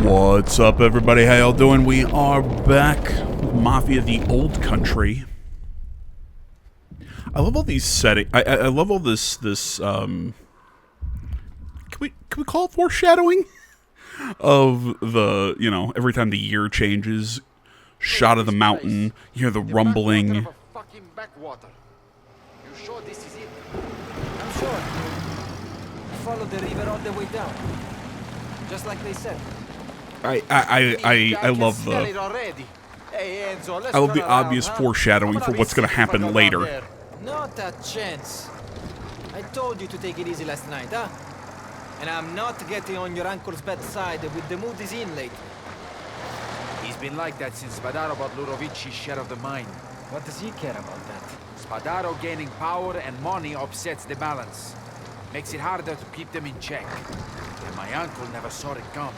What's up, everybody? How y'all doing? We are back with Mafia: The Old Country. I love all these settings. I love all this. Can we call it foreshadowing of the every time the year changes, shot of the mountain, you hear the rumbling. You sure this is it? I'm sure. Follow the river all the way down, just like they said. I love the obvious foreshadowing for what's going to happen later. Not a chance. I told you to take it easy last night, huh? And I'm not getting on your uncle's bad side with the mood he's in lately. He's been like that since Spadaro bought Ludovici's share of the mine. What does he care about that? Spadaro gaining power and money upsets the balance. Makes it harder to keep them in check. And my uncle never saw it come.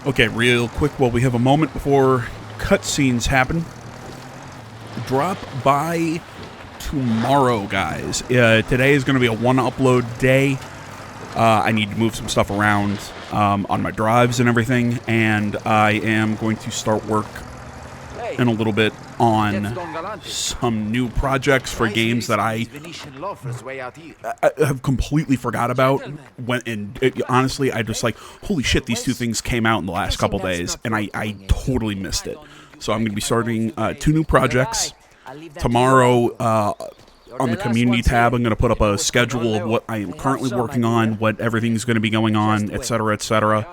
Okay, real quick, while we have a moment before cutscenes happen, drop by tomorrow, guys. Today is going to be a one-upload day. I need to move some stuff around on my drives and everything, and I am going to start work in a little bit on some new projects for games that I have completely forgot about. Honestly, I just holy shit, these two things came out in the last couple days, and I totally missed it. So I'm going to be starting 2 new projects. Tomorrow, on the community tab, I'm going to put up a schedule of what I am currently working on, what everything's going to be going on, etc., etc.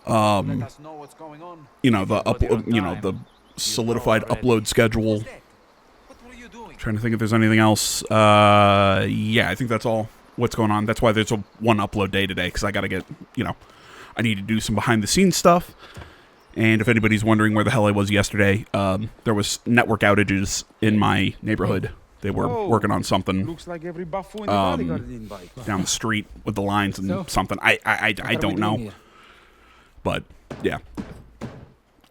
The solidified upload schedule. Trying to think if there's anything else. Yeah, I think that's all what's going on. That's why there's a one upload day today, because I got to get, I need to do some behind the scenes stuff. And if anybody's wondering where the hell I was yesterday, there was network outages in my neighborhood. They were working on something down the street with the lines and something. I don't know. But, yeah.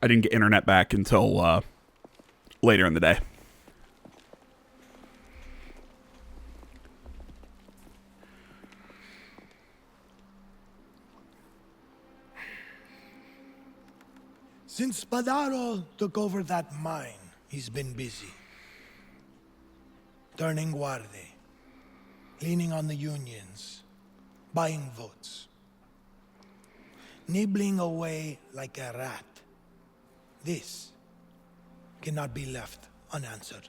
I didn't get internet back until later in the day. Since Spadaro took over that mine, he's been busy. Turning guarde, leaning on the unions, buying votes, nibbling away like a rat. This cannot be left unanswered.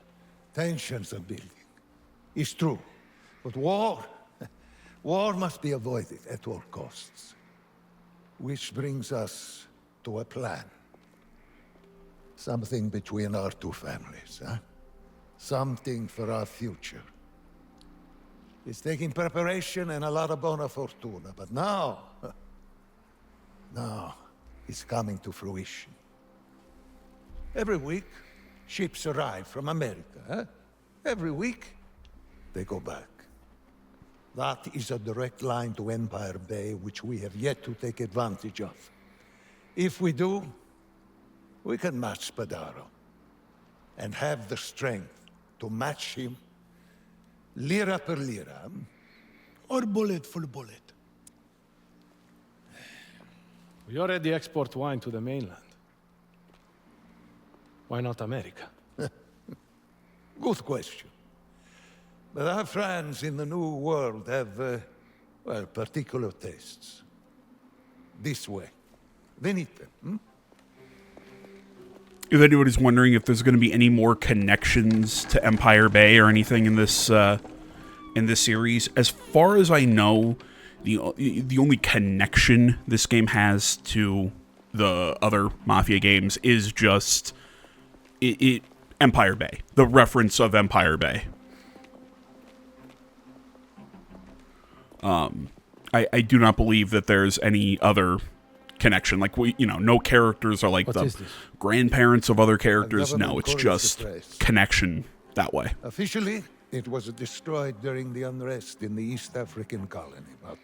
Tensions are building. It's true. But war must be avoided at all costs. Which brings us to a plan. Something between our two families, huh? Something for our future. It's taking preparation and a lot of bona fortuna, but now it's coming to fruition. Every week, ships arrive from America, huh? Every week, they go back. That is a direct line to Empire Bay, which we have yet to take advantage of. If we do, we can match Spadaro, and have the strength to match him lira per lira. Or bullet for bullet. We already export wine to the mainland. Why not America? Good question. But our friends in the New World have, particular tastes. This way. Venite, If anybody's wondering if there's going to be any more connections to Empire Bay or anything in this series, as far as I know, the only connection this game has to the other Mafia games is just Empire Bay, the reference of Empire Bay. I do not believe that there's any other connection. No characters are like the grandparents of other characters. No, it's just connection that way. Officially, it was destroyed during the unrest in the East African colony, but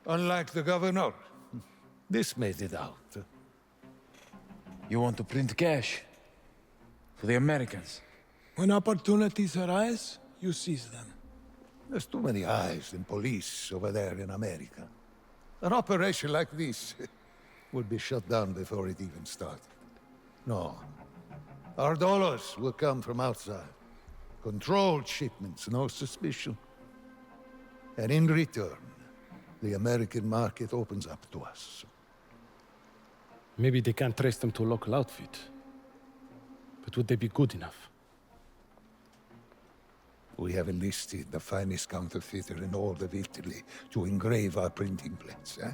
unlike the governor, this made it out. You want to print cash? For the Americans? When opportunities arise, you seize them. There's too many eyes and police over there in America. An operation like this would be shut down before it even started. No. Our dollars will come from outside. Controlled shipments, no suspicion. And in return, the American market opens up to us. Maybe they can't trace them to a local outfit. But would they be good enough? We have enlisted the finest counterfeiter in all of Italy to engrave our printing plates, eh?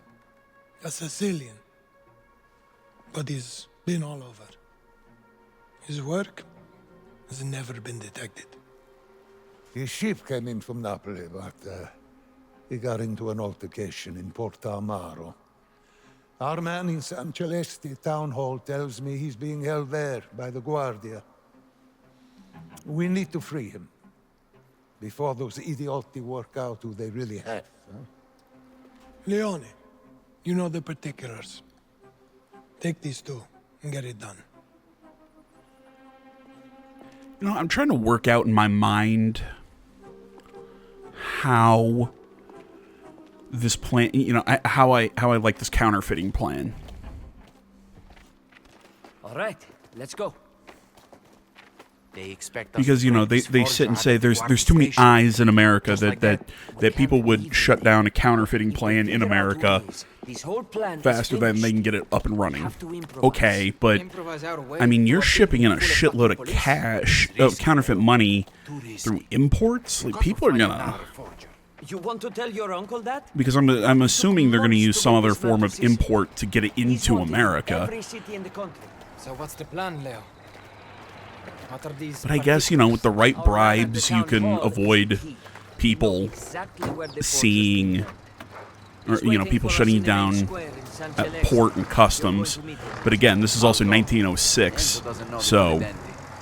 A Sicilian. But he's been all over. His work has never been detected. His ship came in from Napoli, but he got into an altercation in Porta Amaro. Our man in San Celeste town hall tells me he's being held there by the Guardia. We need to free him before those idioti work out who they really have. Huh? Leone, you know the particulars. Take these two and get it done. You know, I'm trying to work out in my mind how this plan, you know, how I like this counterfeiting plan. All right, let's go. They expect us Because, to you know, break they this sit and forge say out there's of too many arbitration. eyes in America Just like that We can't people would leave shut it. down a counterfeiting If we plan in figure out America ways, this whole plan is faster than they finished. can get it up and We running. have to improvise. Okay, but Improvise our way. I mean, you're Drop shipping in a full of shitload of fucking police. cash, counterfeit money through imports. Like, people are gonna, You want to tell your uncle that? because I'm assuming they're gonna use some other form of He's import to get it into wanted in America. every city in the country. So what's the plan, Leo? What are these? But I guess, you know, with the right Our man at the bribes, you town can hall is avoid key. people We know exactly where the forge is seeing, being or, He's you know, waiting people for us shutting in the main down square in San at Celeste. port and You're going customs. to meet him. But again, this is also 1906, so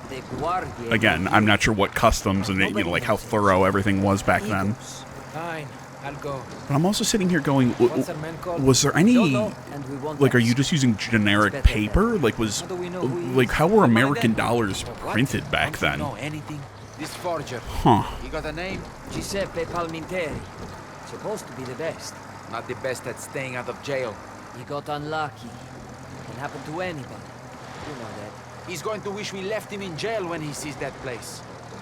The Guardia again, I'm not sure what customs and, you know, like how thorough everything was back then. Fine, I'll go. But I'm also sitting here going, What's our man called? was there any, Don't know, and we won't like, are you ask. just using generic paper? Like, How do we know who he like, is? how were Am I American then? dollars What? printed back Don't you then? know anything? This forger, Huh. he got a name? Giuseppe Palminteri. Supposed to be the best. Not the best at staying out of jail. He got unlucky. Can happen to anybody. You know that. He's going to wish we left him in jail when he sees that place.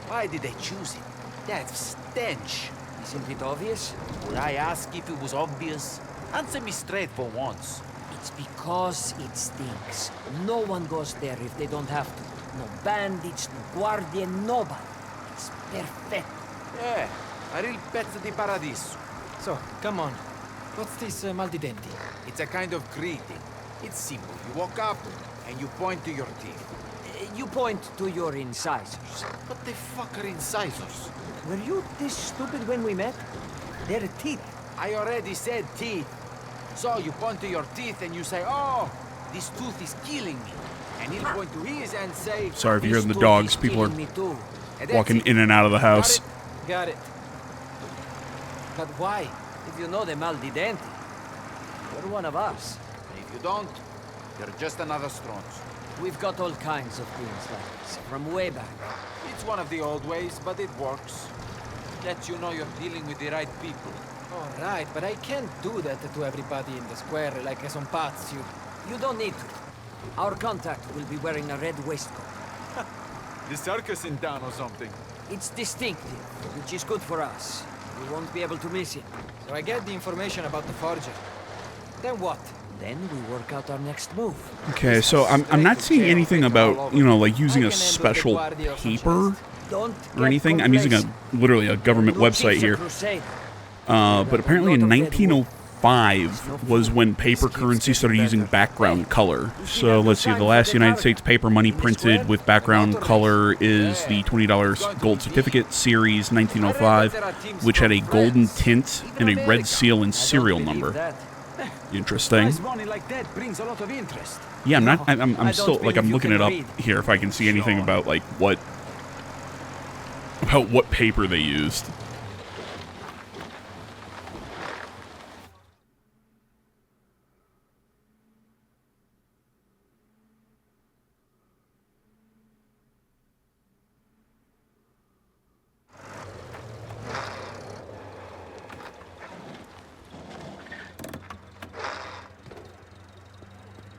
Why did they choose him? That stench. Isn't it obvious? Would I ask if it was obvious? Answer me straight for once. It's because it stinks. No one goes there if they don't have to. No bandits, no guardia, nobody. It's perfect. Yeah, a real pezzo di paradiso. So, come on. What's this maldidenti? It's a kind of greeting. It's simple. You walk up and you point to your teeth. You point to your incisors. What the fuck are incisors? Were you this stupid when we met? They're teeth. I already said teeth. So you point to your teeth and you say, "Oh, this tooth is killing me." And he'll point to his and say, Sorry if you're This hearing the tooth dogs. is People are killing me too. And that's walking it. in and out of the house. Got it. But why? If you know the Maldidenti, you're one of us. And if you don't, you're just another Stronz. We've got all kinds of things like this, from way back. It's one of the old ways, but it works. Lets you know you're dealing with the right people. All right, but I can't do that to everybody in the square like some pazzi. You don't need to. Our contact will be wearing a red waistcoat. The circus in town or something. It's distinctive, which is good for us. We won't be able to miss it. So I get the information about the forger. Then what? Then we work out our next move. Okay, so I'm not seeing anything about, you know, like using I a can handle the special Guardia of San paper Celeste. Don't or get anything. I'm using literally a government Blue website Chief's a here. crusader. But apparently in 1905 was when paper currency started using background color. So let's see, the last United States paper money printed with background color is the $20 gold certificate series 1905, which had a golden tint and a red seal and I don't serial believe number. that. Interesting. Nice money like that brings a lot of interest. Yeah, I'm not. I'm I don't still like believe I'm you looking can it up read. here if I can see anything about like what paper they used.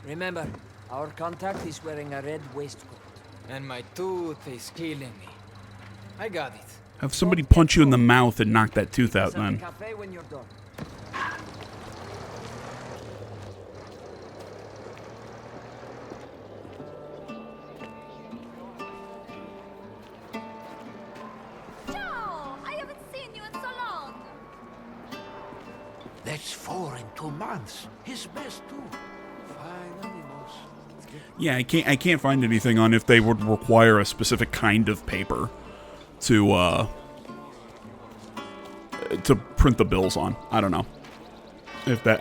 Remember, our contact is wearing a red waistcoat. And my tooth is killing me. I got it. Have somebody punch you in the mouth and knock that tooth out, then. Cafe when you're done. Ciao! I haven't seen you in so long. That's 4 in 2 months. His best too. Fine animals. Yeah, I can't find anything on if they would require a specific kind of paper to print the bills on. I don't know if that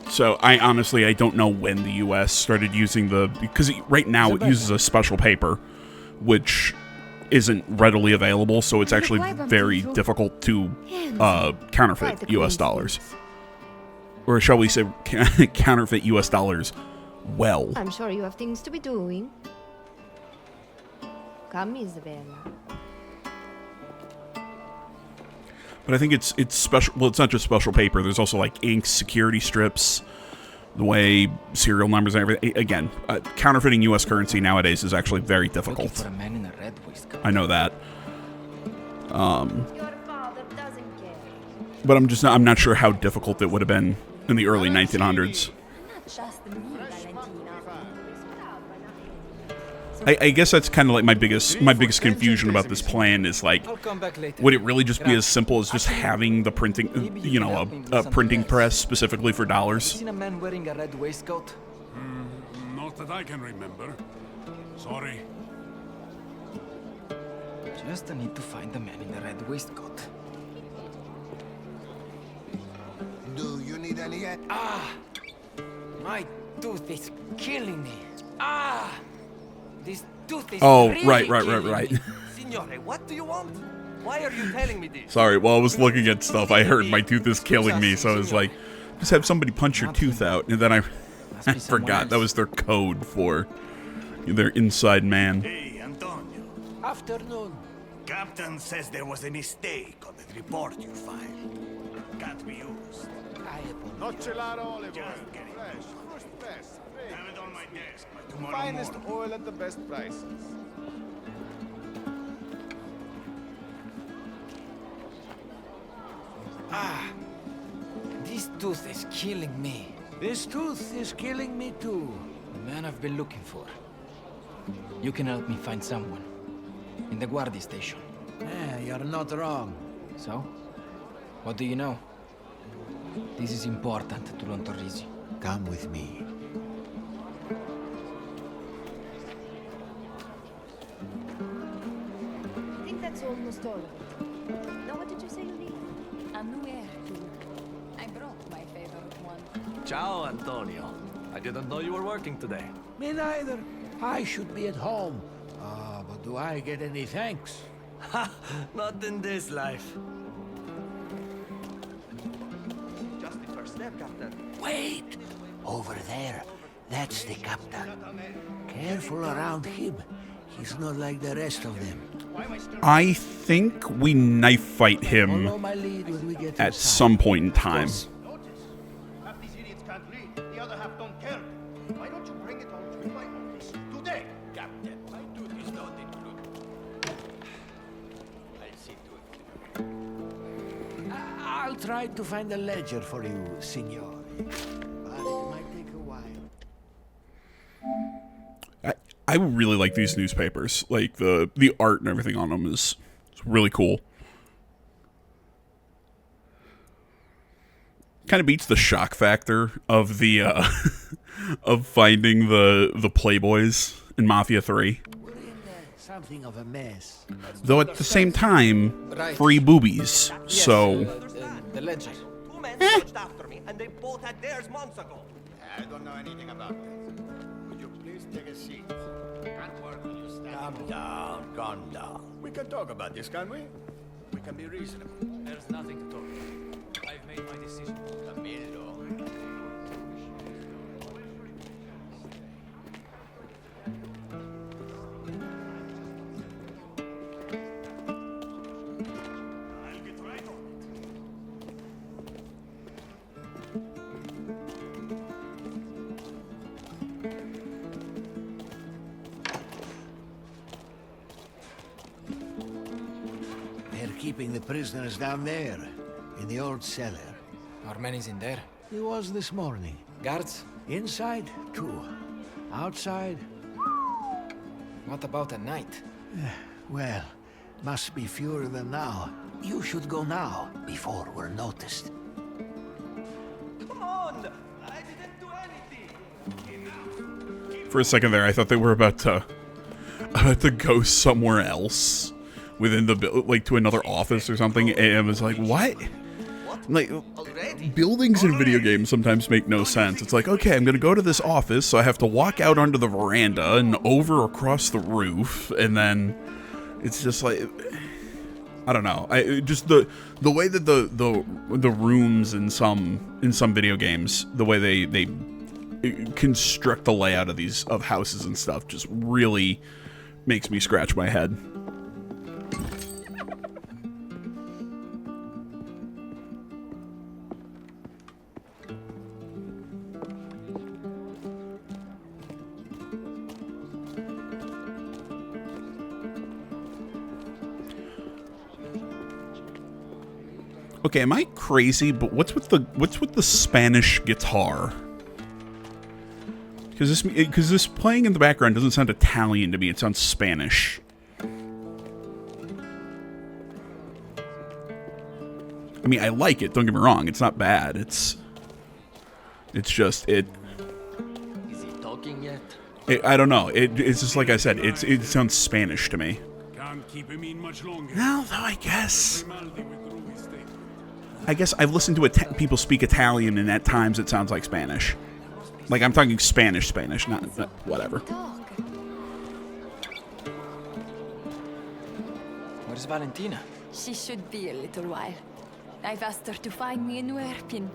so I honestly I don't know when the U.S. started using because right now it uses a special paper which isn't readily available, so it's actually very difficult to counterfeit U.S. dollars, or shall we say counterfeit U.S. dollars well. I'm sure you have things to be doing. Come, Isabella. But I think it's special. Well, it's not just special paper. There's also like ink, security strips, the way serial numbers and everything. Again, counterfeiting U.S. currency nowadays is actually very difficult. For a man in a red waistcoat. I know that. Your father doesn't care. But I'm not sure how difficult it would have been in the early 1900s. Not just me, Valentina. I guess that's kind of like my biggest confusion about this plan is like, I'll come back later. would it really just be as simple as just having the printing, a printing press specifically for dollars? Seen a man wearing a red waistcoat? Not that I can remember. Sorry. Just need to find the man in the red waistcoat. Do you need any? My tooth is killing me. This tooth is Oh, really right. killing me. Signore, what do you want? Why are you telling me this? Sorry, while I was looking at stuff, I heard my tooth is killing me, so I was like, just have somebody punch your tooth out, and then I forgot that was their code for their inside man. Hey, Antonio. Afternoon. Captain says there was a mistake on the report you filed. Can't be used. Not gelato olive oil. Just kidding. Fresh. First best. Have it on my desk by tomorrow Finest morning. oil at the best prices. This tooth is killing me. This tooth is killing me too. The man I've been looking for. You can help me find someone. In the Guardia station. You're not wrong. So? What do you know? This is important to Lontorrisi. Come with me. I think that's almost all of it. Now, what did you say you need? A new air too. I brought my favorite one. Ciao, Antonio. I didn't know you were working today. Me neither. I should be at home. But do I get any thanks? Ha! Not in this life. Just the first step, Captain. Wait! Over there. That's the captain. Careful around him. He's not like the rest of them. I think we knife fight him Follow my lead when we get at inside. some point in time. Half these idiots can't read, the other half don't care. Why don't you bring it all to my office today, Captain? My duty is not included. I'll see to it. I'll try to find a ledger for you, signor. But it might take a while. I really like these newspapers. Like the art and everything on them is really cool. Kind of beats the shock factor of the of finding the Playboys in Mafia 3. We're in something of a mess. Though at the same time, Right. free boobies. Yes, So the ledger. Two men searched after me, and they both had theirs months ago. I don't know anything about this. Would you please take a seat? Can't work when you stand. Calm down. We can talk about this, can we? We can be reasonable. There's nothing to talk about. I've made my decision. Camillo. I'll get right on it. keeping the prisoners down there, in the old cellar. How many's in there? He was this morning. Guards? Inside, 2. Outside, What about at night? well, must be fewer than now. You should go now, before we're noticed. Come on! I didn't do anything! For a second there, I thought they were about to go somewhere else within the like to another office or something, and I was like, what? Like, buildings in video games sometimes make no sense. It's like, okay, I'm gonna go to this office, so I have to walk out onto the veranda and over across the roof, and then it's just like, I don't know. Just the way that the rooms in some video games, the way they construct the layout of houses and stuff, just really makes me scratch my head. Okay, am I crazy? But what's with the Spanish guitar? Because this playing in the background doesn't sound Italian to me. It sounds Spanish. I mean, I like it. Don't get me wrong. It's not bad. It's just it. Is he talking yet? I don't know. It's just like I said. It sounds Spanish to me. Can't keep him in much longer. No, though I guess I've listened to people speak Italian, and at times it sounds like Spanish. Like, I'm talking Spanish, not whatever. Where's Valentina? She should be a little while. I've asked her to find me a new hairpin.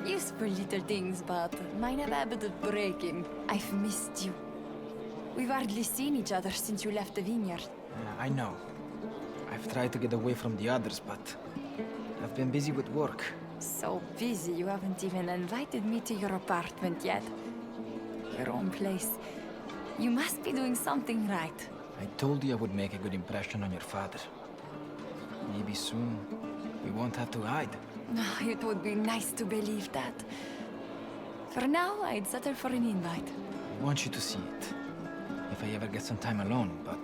Useful little things, but mine have a habit of breaking. I've missed you. We've hardly seen each other since you left the vineyard. I know. I've tried to get away from the others, but I've been busy with work. So busy you haven't even invited me to your apartment yet. Your own place. You must be doing something right. I told you I would make a good impression on your father. Maybe soon we won't have to hide. It would be nice to believe that. For now, I'd settle for an invite. I want you to see it. If I ever get some time alone, but...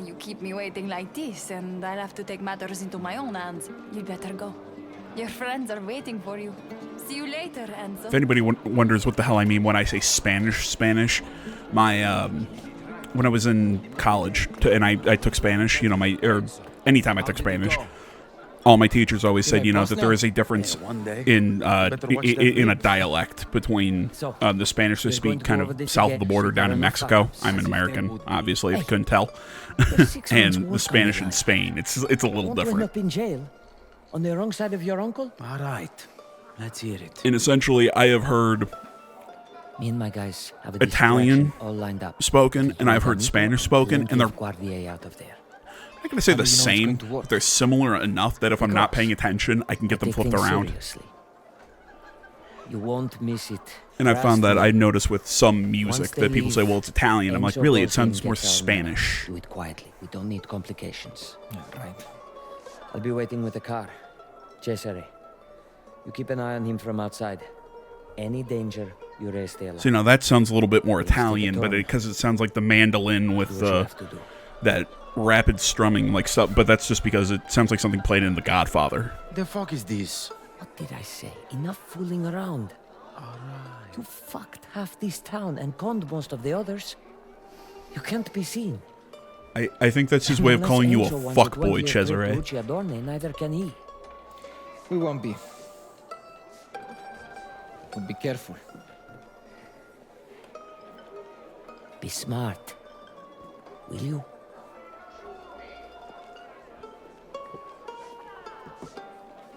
You keep me waiting like this, and I'll have to take matters into my own hands. You'd better go. Your friends are waiting for you. See you later, Enzo. If anybody wonders what the hell I mean when I say Spanish, my when I was in college and I took Spanish, you know, anytime I took Spanish, all my teachers always said, you know, that there is a difference in a dialect between the Spanish they speak kind of south of the border down in Mexico. I'm an American, obviously, if you couldn't tell, and the Spanish in Spain. It's a little different. Up in jail. On the wrong side of your uncle? All right. Let's hear it. And essentially, I have heard Me and my guys have a Italian all lined up. spoken, and I've heard Spanish spoken, and they're out of there. I'm not going to say the same, but they're similar enough that if I'm not paying attention, I can get them flipped around. Seriously. You won't miss it. And I found that I notice with some music that people say, well, it's Italian. I'm like, really, it sounds more Spanish. Do it quietly. We don't need complications. Yeah, right. I'll be waiting with the car. Cesare, you keep an eye on him from outside. Any danger, you raise the alarm. So, you know, that sounds a little bit more Italian, but because it sounds like the mandolin with that rapid strumming, like stuff. But that's just because it sounds like something played in The Godfather. The fuck is this? What did I say? Enough fooling around. You fucked half this town and conned most of the others. You can't be seen. I think that's his way of calling you a fuckboy, Cesare. Neither can he. We won't be. But be careful. Be smart. Will you?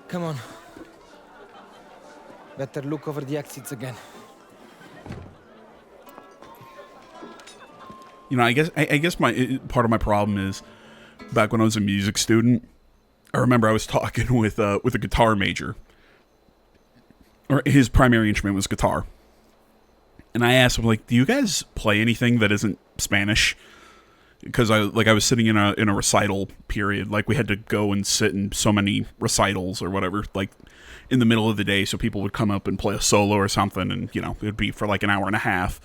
Come on. Better look over the exits again. You know, I guess my part of my problem is back when I was a music student. I remember I was talking with a guitar major, or his primary instrument was guitar, and I asked him, like, "Do you guys play anything that isn't Spanish?" because I was sitting in a recital period. Like, we had to go and sit in so many recitals or whatever, like in the middle of the day, so people would come up and play a solo or something, and it would be for like an hour and a half.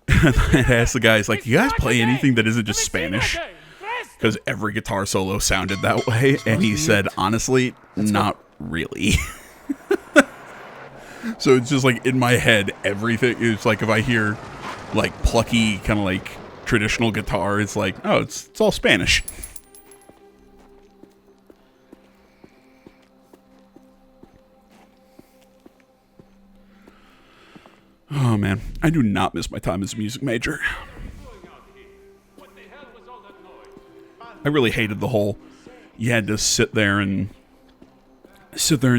And I asked the guys, like, you guys play anything that isn't just Spanish? Because every guitar solo sounded that way, and he said, honestly, not really. So it's just like in my head, everything, it's like if I hear like plucky kind of like traditional guitar, it's like, oh, it's all Spanish. Oh man, I do not miss my time as a music major. I really hated the whole, you had to sit there and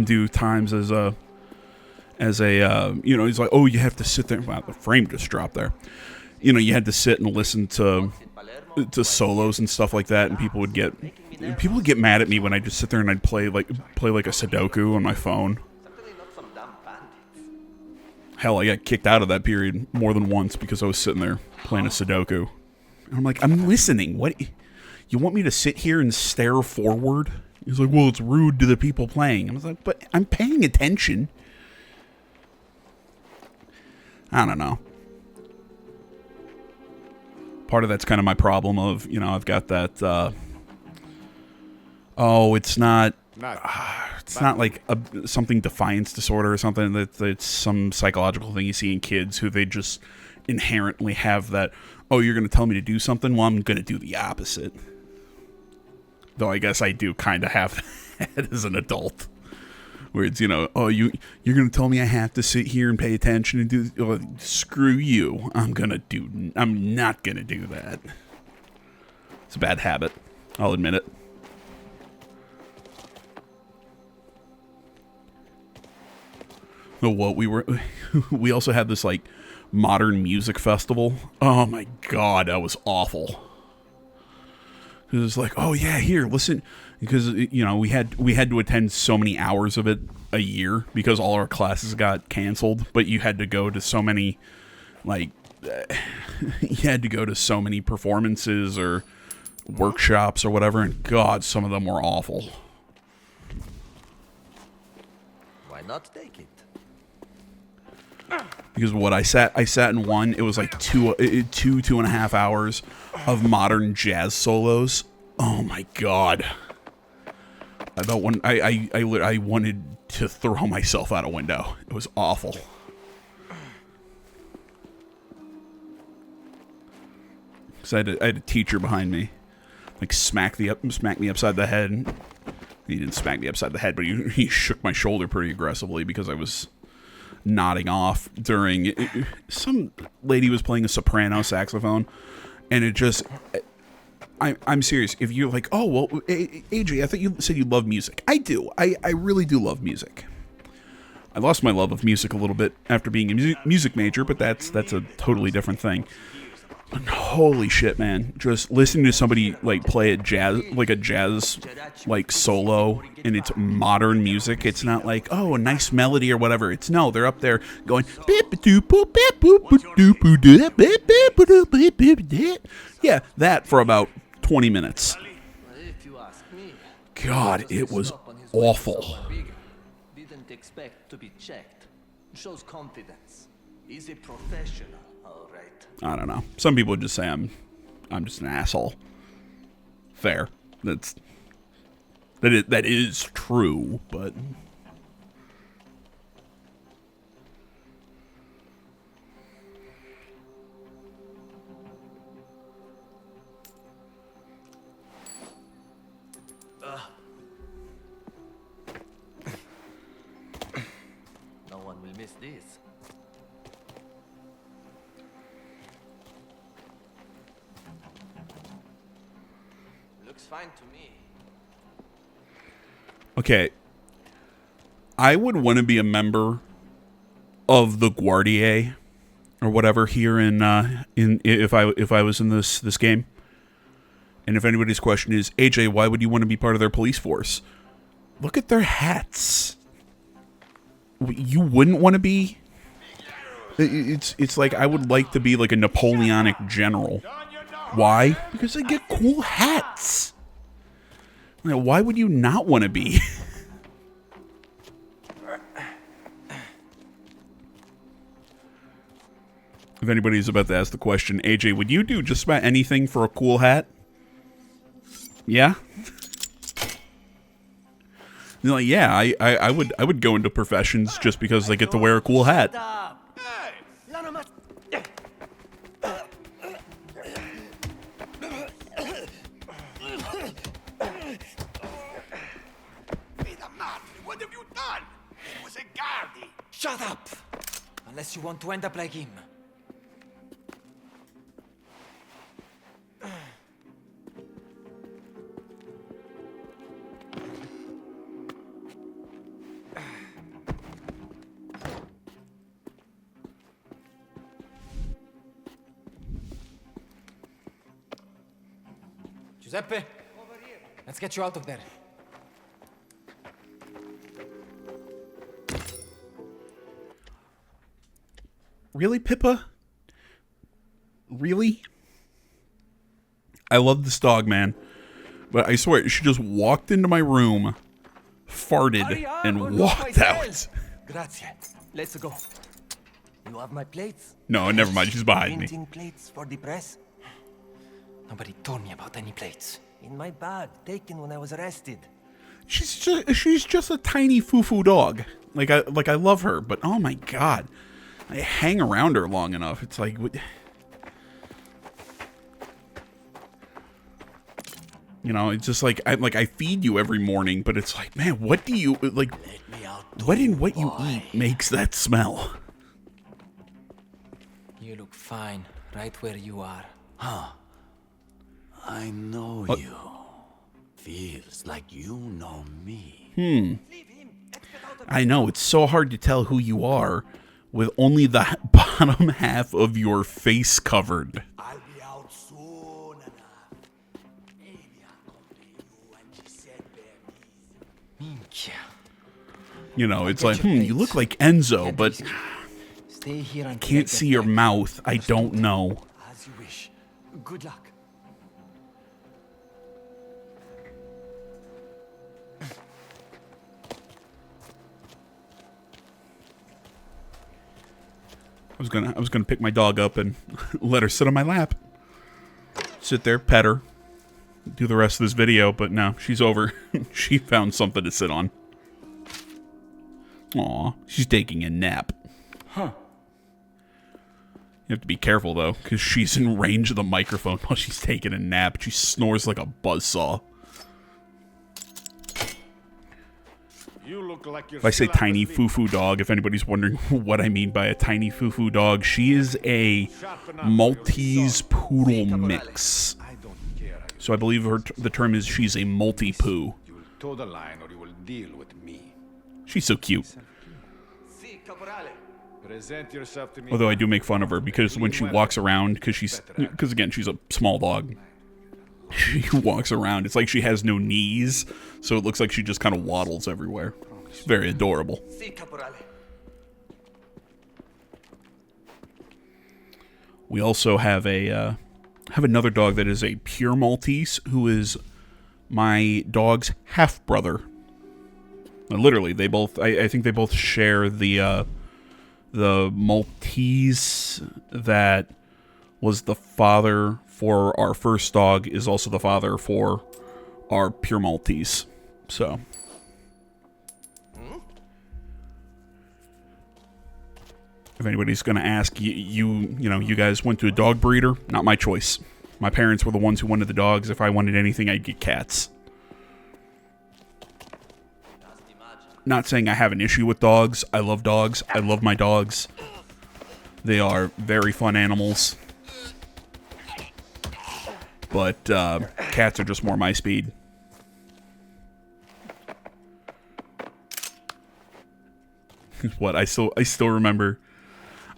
do times as a he's like, oh, you have to sit there. Wow, the frame just dropped there. You had to sit and listen to solos and stuff like that, and people would get mad at me when I just sit there and I'd play like a Sudoku on my phone. Hell, I got kicked out of that period more than once because I was sitting there playing a Sudoku. And I'm like, I'm listening. What? You want me to sit here and stare forward? He's like, well, it's rude to the people playing. I was like, but I'm paying attention. I don't know. Part of that's kind of my problem of, I've got that, it's not like something defiance disorder or something. It's some psychological thing you see in kids who they just inherently have that, oh, you're going to tell me to do something? Well, I'm going to do the opposite. Though I guess I do kind of have that as an adult. Where it's, oh, you're going to tell me I have to sit here and pay attention and do, oh, screw you. I'm not going to do that. It's a bad habit. I'll admit it. What we also had this like modern music festival. Oh my God, that was awful. It was like, oh yeah, here, listen, because we had to attend so many hours of it a year because all our classes got canceled. But you had to go to so many, performances or workshops or whatever, and God, some of them were awful. Why not take it? Because I sat in one. It was like two and a half hours of modern jazz solos. Oh my God! I wanted to throw myself out a window. It was awful. Because I had a teacher behind me, like smack me upside the head. He didn't smack me upside the head, but he shook my shoulder pretty aggressively because I was nodding off during some lady was playing a soprano saxophone, and it just I'm serious. If you're like, oh well, AJ, I thought you said you love music. I do. I really do love music. I lost my love of music a little bit after being a music major, but that's a totally different thing. But holy shit, man! Just listening to somebody like play a jazz like solo, and it's modern music. It's not like, oh, a nice melody or whatever. It's no, they're up there going, yeah, that for about 20 minutes. God, it was awful. Didn't expect to be checked. Shows confidence. He's a professional, all right. I don't know. Some people would just say I'm just an asshole. Fair. That is true, but no one will miss this. Looks fine to me. okay. I would want to be a member of the Guardia or whatever here in if I was in this game. And if anybody's question is, AJ, why would you want to be part of their police force? Look at their hats. You wouldn't want to be? It's like I would like to be like a Napoleonic general Why? Because they get cool hats. Now, why would you not want to be? If anybody's about to ask the question, AJ, would you do just about anything for a cool hat? Yeah? You're like, yeah, I would go into professions just because they get to wear a cool hat. What have you done? It was a guardy. Shut up! Unless you want to end up like him. Giuseppe, let's get you out of there. Really, Pippa? Really? I love this dog, man. But I swear, she just walked into my room, farted, and walked out. Grazie. Let's go. You have my plates? No, never mind. She's behind me. Printing plates for the press? Nobody told me about any plates. In my bag, taken when I was arrested. She's just a tiny foo-foo dog. Like I love her, but oh my god. I hang around her long enough. It's like, you know, it's just like I feed you every morning, but it's like, man, what do you like? What in what you eat makes that smell? You look fine, right where you are. Huh. I know you. Feels like you know me. I know, it's so hard to tell who you are with only the bottom half of your face covered. I'll be out soon enough. Maybe I'll come to you and she said Minchia. You know, it's like, you look like Enzo, but Stay here I can't see your mouth. I don't know. As you wish. Good luck. I was gonna pick my dog up and let her sit on my lap. Sit there, pet her, do the rest of this video, but no, she's over. She found something to sit on. Aw, she's taking a nap. Huh. You have to be careful, though, because she's in range of the microphone while she's taking a nap. She snores like a buzzsaw. You look like you're If I say still tiny asleep. foo-foo dog, if anybody's wondering what I mean by a tiny foo-foo dog, she is a Maltese poodle mix. So I believe the term is she's a multi-poo. You will toe the line or you will deal with me. She's so cute. Si, caporale. Present yourself to me. Although I do make fun of her because when she walks around, because again, she's a small dog. She walks around. It's like she has no knees, so it looks like she just kind of waddles everywhere. It's very adorable. Si, caporale. We also have another dog that is a pure Maltese, who is my dog's half brother. Literally, they both. I think they both share the Maltese that was the father for our first dog, is also the father for our pure Maltese. So. If anybody's going to ask, you guys went to a dog breeder? Not my choice. My parents were the ones who wanted the dogs. If I wanted anything, I'd get cats. Not saying I have an issue with dogs. I love dogs. I love my dogs. They are very fun animals. But cats are just more my speed. What I still remember.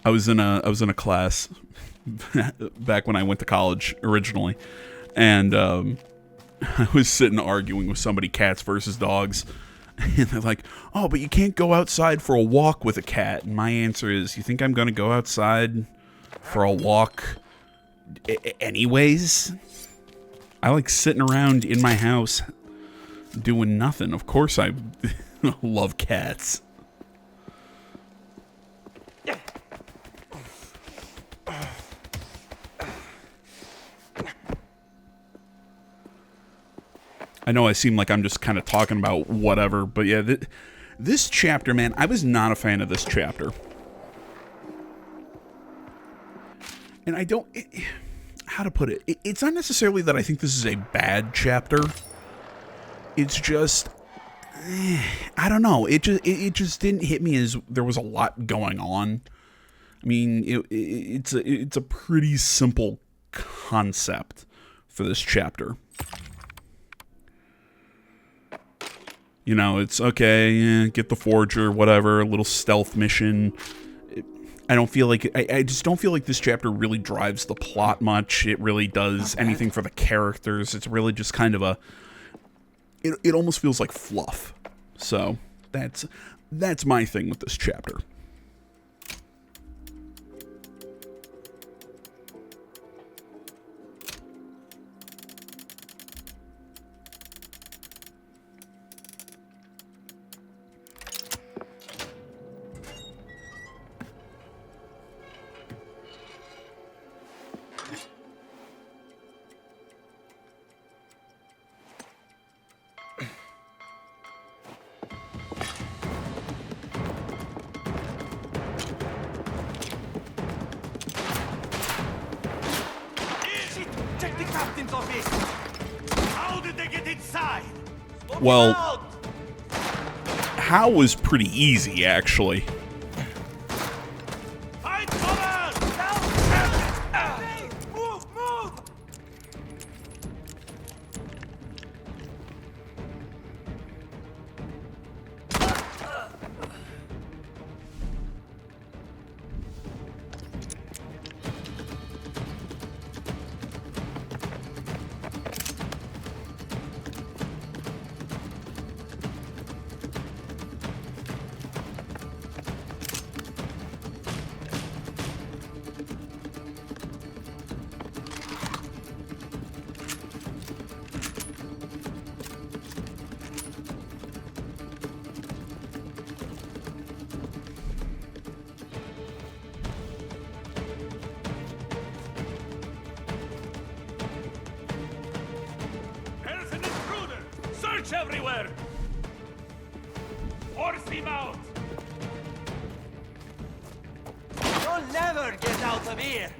I was in a class back when I went to college originally, and I was sitting arguing with somebody, cats versus dogs, and they're like, "Oh, but you can't go outside for a walk with a cat." And my answer is, "You think I'm going to go outside for a walk anyways. I like sitting around in my house doing nothing. Of course I love cats. I know I seem like I'm just kind of talking about whatever, but yeah, this chapter, man, I was not a fan of this chapter. And I don't... how to put it? It's not necessarily that I think this is a bad chapter. It's just... I don't know. It just didn't hit me as there was a lot going on. I mean, it's a pretty simple concept for this chapter. You know, it's okay, yeah, get the forger, whatever, a little stealth mission. I don't feel like... I just don't feel like this chapter really drives the plot much. It really does anything for the characters. It's really just kind of a... It almost feels like fluff. So, that's my thing with this chapter. Check the captain's office! How did they get inside? Well, how was pretty easy, actually. Find cover! Hey, move, move! Everywhere! Force him out! You'll never get out of here!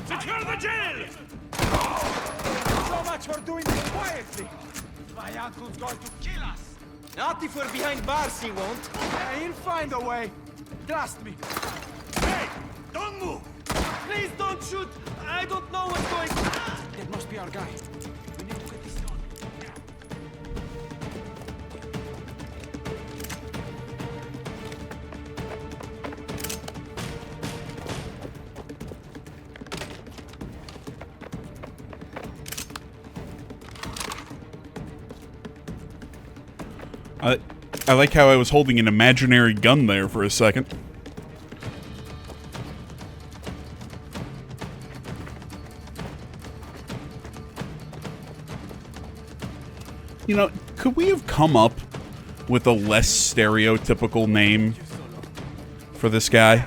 Secure the jail! So much for doing this quietly! My uncle's going to kill us! Not if we're behind bars, he won't. He'll find a way. Trust me. Hey! Don't move! Please don't shoot! I don't know what's going on. That must be our guy. We need to get this done. I like how I was holding an imaginary gun there for a second. You know, could we have come up with a less stereotypical name for this guy?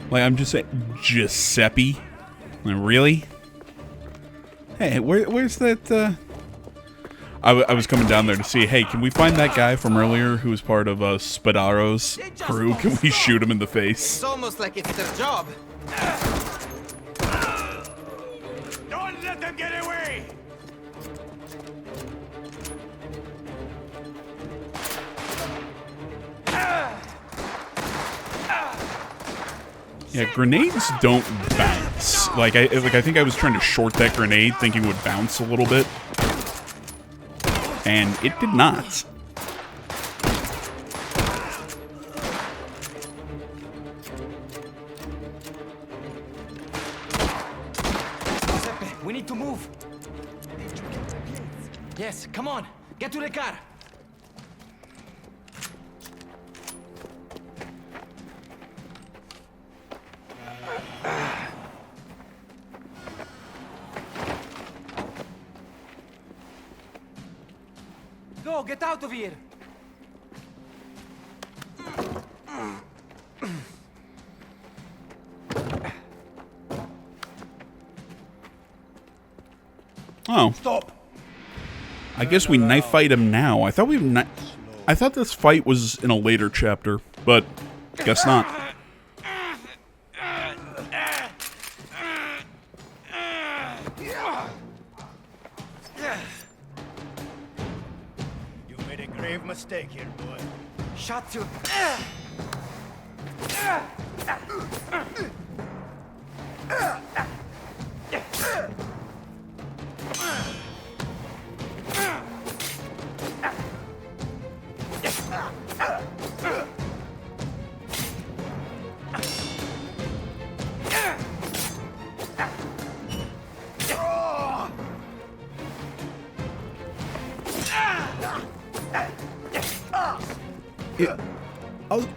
Like, I'm just saying, Giuseppe? Like, really? Hey, where's that, I was coming down there to see, hey, can we find that guy from earlier who was part of Spadaro's crew? Can we shoot him in the face? It's almost like it's their job. Don't let them get away! Yeah, grenades don't bounce. Like I think I was trying to short that grenade, thinking it would bounce a little bit. And it did not. Giuseppe, we need to move. Yes, come on. Get to the car. Go, get out of here. Oh. Stop. I guess we knife fight him now. I thought I thought this fight was in a later chapter, but guess not. You made a grave mistake here, boy. Shut you.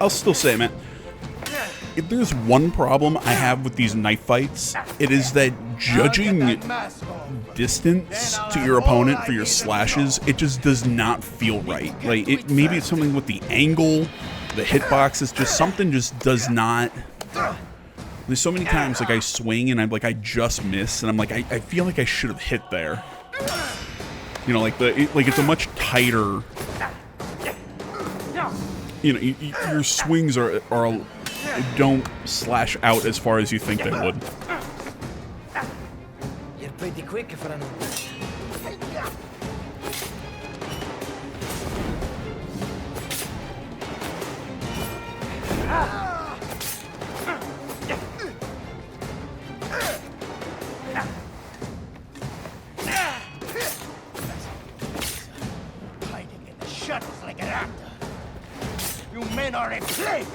I'll still say, man, if there's one problem I have with these knife fights, it is that judging distance to your opponent for your slashes, it just does not feel right. Like, maybe it's something with the angle, the hitbox, it's just something just does not... There's so many times, like, I swing and I'm like, I just miss, and I'm like, I feel like I should have hit there. You know, like, it's a much tighter... You know, your swings don't slash out as far as you think they would. You're pretty quick for an Hiding in the shadows like a rat. You men are a plague!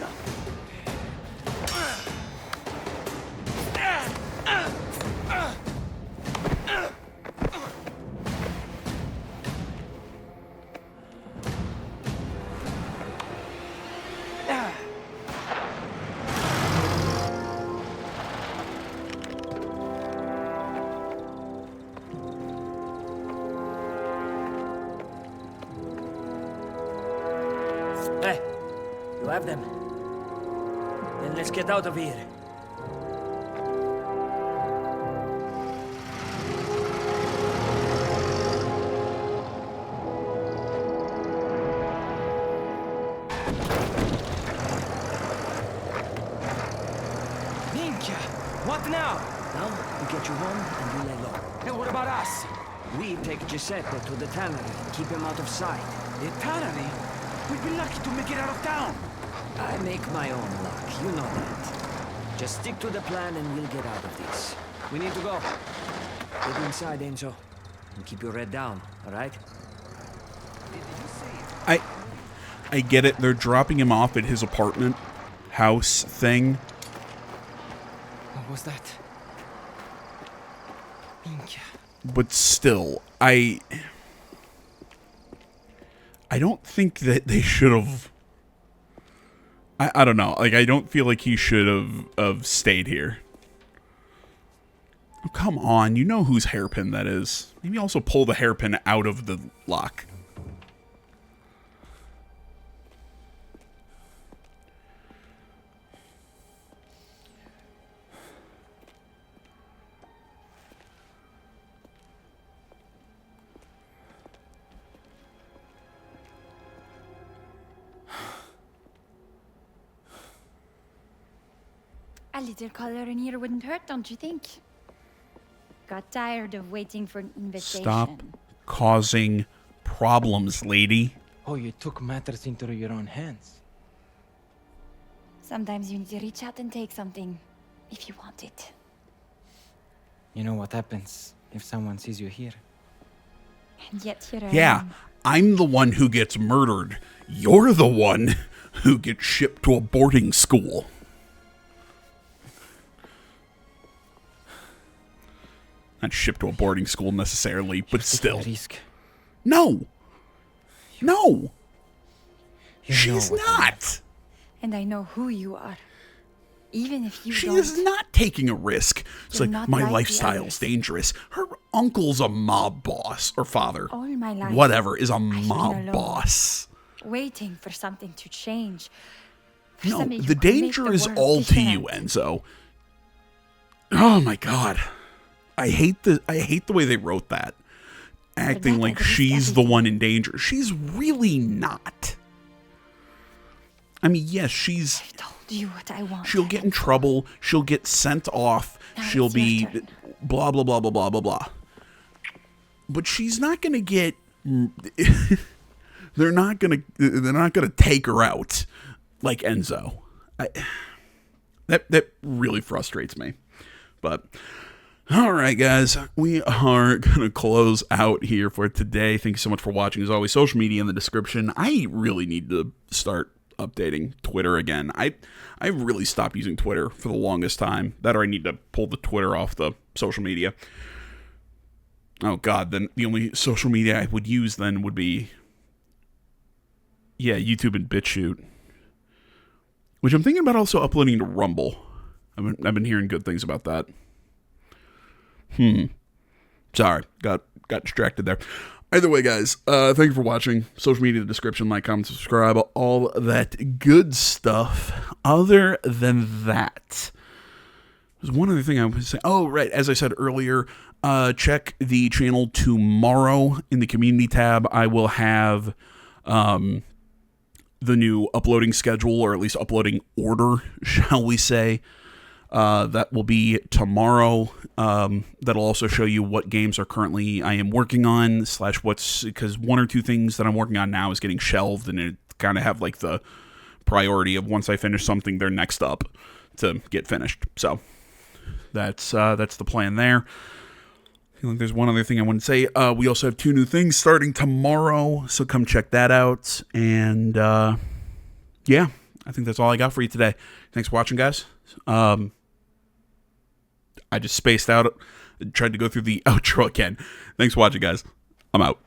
Hey, you have them. Then let's get out of here. Minchia! What now? Now, we get you home and you lay low. And what about us? We take Giuseppe to the tannery and keep him out of sight. The tannery? We'd be lucky to make it out of town. I make my own luck, you know that. Just stick to the plan and we'll get out of this. We need to go. Get inside, Enzo. And keep your head down, alright? I get it. They're dropping him off at his apartment house thing. What was that? Minchia. But still, I don't think that they should have... I don't know. Like, I don't feel like he should have stayed here. Oh, come on. You know whose hairpin that is. Maybe also pull the hairpin out of the lock. A little color in here wouldn't hurt, don't you think? Got tired of waiting for an invitation. Stop causing problems, lady. Oh, you took matters into your own hands. Sometimes you need to reach out and take something, if you want it. You know what happens if someone sees you here? And yet here I Yeah, am. I'm the one who gets murdered. You're the one who gets shipped to a boarding school. Not shipped to a boarding school necessarily, but still. No. No. She's not. And I know who you are. Even if you She don't. is not taking a risk. It's You're like, not my like the lifestyle's others. dangerous. Her uncle's a mob boss, or father. All my life, Whatever, is a I've been mob alone, boss. waiting for something to change. For No, somebody who the could make danger the is world all to you, different. Enzo. Oh my god. I hate the way they wrote that. Acting that like at least she's the one in danger. She's really not. I mean, yes, she's... Do you what I want. She'll get in trouble. She'll get sent off. Now She'll it's your be turn. blah, blah, blah, blah, blah, blah, blah. But she's not going to get... they're not going to take her out like Enzo. That really frustrates me. But... all right, guys, we are going to close out here for today. Thank you so much for watching. As always, social media in the description. I really need to start updating Twitter again. I really stopped using Twitter for the longest time. That or I need to pull the Twitter off the social media. Oh, God, then the only social media I would use then would be, yeah, YouTube and BitChute. Which I'm thinking about also uploading to Rumble. I've been hearing good things about that. Sorry, got distracted there. Either way, guys, thank you for watching. Social media in the description, like, comment, subscribe, all that good stuff. Other than that, there's one other thing I was saying. Oh, right, as I said earlier, check the channel tomorrow in the community tab. I will have the new uploading schedule, or at least uploading order, shall we say. That will be tomorrow. That'll also show you what games are currently I am working on, / what's, because one or two things that I'm working on now is getting shelved, and it kind of have like the priority of once I finish something, they're next up to get finished. So that's the plan there. I feel like there's one other thing I want to say. We also have 2 new things starting tomorrow, so come check that out. And yeah, I think that's all I got for you today. Thanks for watching, guys. I just spaced out, tried to go through the outro again. Thanks for watching, guys. I'm out.